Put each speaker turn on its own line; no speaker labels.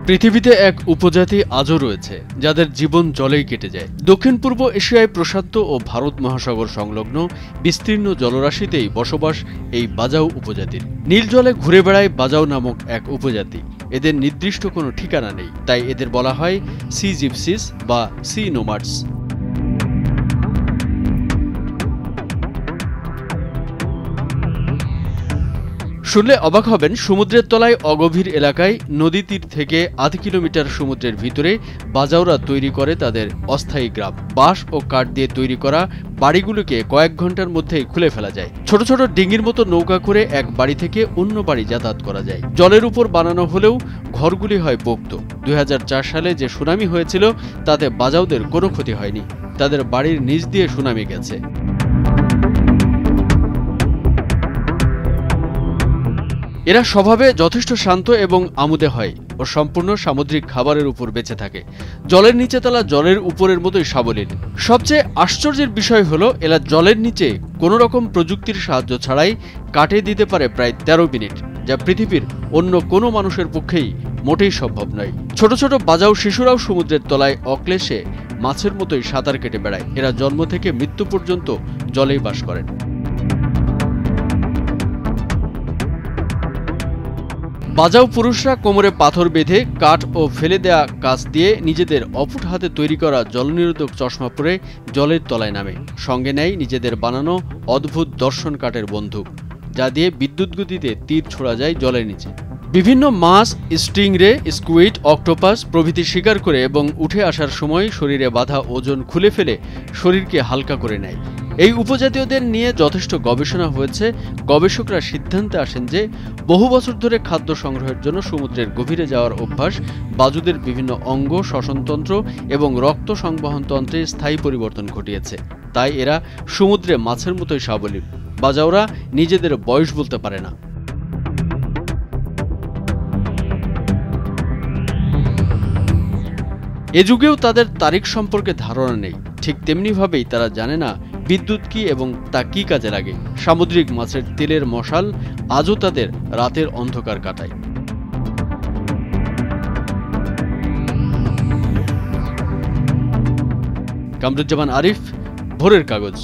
পৃথিবীতে এক উপজাতি আজও রয়েছে যাদের জীবন জলেই কেটে যায়। দক্ষিণ পূর্ব এশিয়ায় প্রশান্ত ও ভারত মহাসাগর সংলগ্ন বিস্তীর্ণ জলরাশিতেই বসবাস এই বাজাও উপজাতির। নীল জলে ঘুরে বেড়ায় বাজাও নামক এক উপজাতি। এদের নির্দিষ্ট কোনো ঠিকানা নেই, তাই এদের বলা হয় সি জিপসিস বা সি নোমাডস। শুনলে অবাক হবেন, সমুদ্রের তলায় অগভীর এলাকায় নদী তীর থেকে আধা কিলোমিটার সমুদ্রের ভিতরে বাজাওরা তৈরি করে তাদের অস্থায়ী গ্রাম। বাঁশ ও কাঠ দিয়ে তৈরি করা বাড়িগুলোকে কয়েক ঘন্টার মধ্যেই খুলে ফেলা যায়। ছোট ছোট ডিঙির মতো নৌকা করে এক বাড়ি থেকে অন্য বাড়ি যাতায়াত করা যায়। জলের উপর বানানো হলেও ঘরগুলি হয় পোক্ত। 2004 সালে যে সুনামি হয়েছিল তাতে বাজাওদের কোনো ক্ষতি হয়নি, তাদের বাড়ির নিচ দিয়ে সুনামি গেছে। এরা স্বভাবে যথেষ্ট শান্ত এবং আমোদে হয় ও সম্পূর্ণ সামুদ্রিক খাবারের উপর বেঁচে থাকে। জলের নিচে তারা জলের উপরের মতোই সাবলীল। সবচেয়ে আশ্চর্যের বিষয় হলো এরা জলের নিচে কোনো রকম প্রযুক্তির সাহায্য ছাড়াই কাটিয়ে দিতে পারে প্রায় 13 মিনিট, যা পৃথিবীর অন্য কোনো মানুষের পক্ষেই মোটেই সম্ভব নয়। ছোট ছোট বাজাও শিশুরাও সমুদ্রের তলায় অক্লেশে মাছের মতোই সাঁতার কেটে বেড়ায়। এরা জন্ম থেকে মৃত্যু পর্যন্ত জলেই বাস করেন। বাজাও পুরুষরা কোমরে পাথর বেঁধে কাঠ ও ফেলে দেয়া কাঁচ দিয়ে নিজেদের অপুট হাতে তৈরি করা জলনিরোধক চশমা পরে জলের তলায় নামে। সঙ্গে নেয় নিজেদের বানানো অদ্ভুত দর্শন কাঠের বন্দুক, যা দিয়ে বিদ্যুৎ গতিতে তীর ছোড়া যায় জলের নিচে। বিভিন্ন মাছ, স্টিংরে, স্কুইড, অক্টোপাস প্রভৃতি শিকার করে এবং উঠে আসার সময় শরীরে বাঁধা ওজন খুলে ফেলে শরীরকে হালকা করে নেয়। এই উপজাতীয়দের নিয়ে যথেষ্ট গবেষণা হয়েছে। গবেষকরা সিদ্ধান্তে আসেন যে বহু বছর ধরে খাদ্য সংগ্রহের জন্য সমুদ্রের গভীরে যাওয়ার অভ্যাস বাজুদের বিভিন্ন অঙ্গ, শ্বসনতন্ত্র এবং রক্ত সংবহন তন্ত্রে স্থায়ী পরিবর্তন ঘটিয়েছে। তাই এরা সমুদ্রে মাছের মতোই সাবলীল। বাজাওরা নিজেদের বয়স বলতে পারে না। এ যুগেও তাদের তারিখ সম্পর্কে ধারণা নেই। ঠিক তেমনিভাবেই তারা জানে না বিদ্যুৎ কি এবং তা কি কাজে লাগে। সামুদ্রিক মাছের তেলের মশাল আজও তাদের রাতের অন্ধকার কাটায়। কামরুজ্জামান আরিফ, ভোরের কাগজ।